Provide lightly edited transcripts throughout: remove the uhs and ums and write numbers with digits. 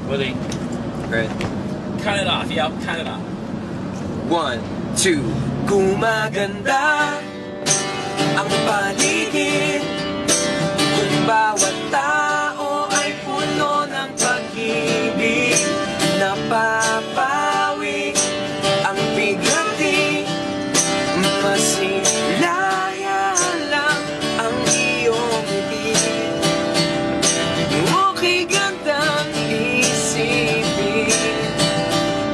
Willie. Right. Count it off, yeah, count it off. 1, 2. Gumaganda ang paligid kung bawat tao ay puno ng pag-ibig. Napapawi ang bigati, masilaya lang ang iyong ngiti. Okay gandang isipin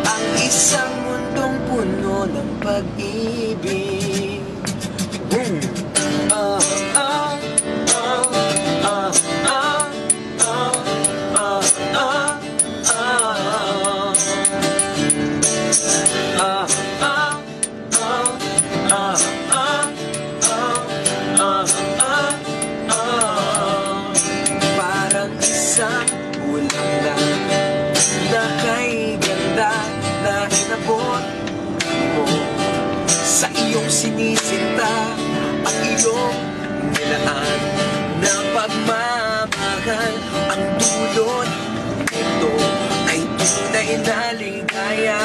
ang isang mundong puno ng pag-ibig. Boom! Parang isang ulang lang na kay ganda na hinabot mo sa iyong sinisinta ang iyong nilaan na pagmamahal. Ang dulot nito ay tunay na ligaya.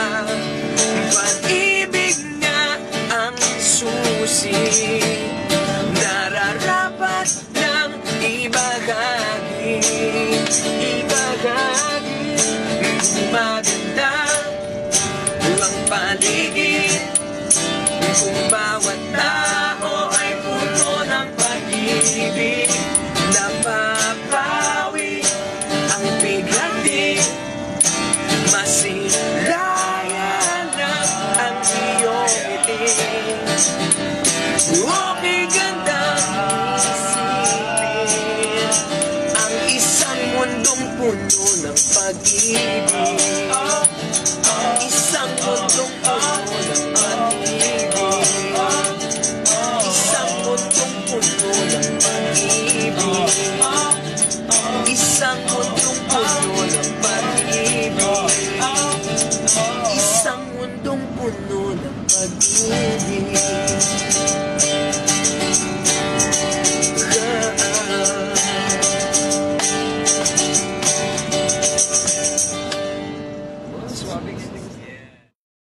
Pag-ibig nga ang susi, nararapat lang ibahagi. Gumaganda ang paligid kung bawat tao ay puno ng pag-ibig. Napapawi ang bigati, masilaya lang ang iyong ngiti. Okay gandang isipin ang isang mundong puno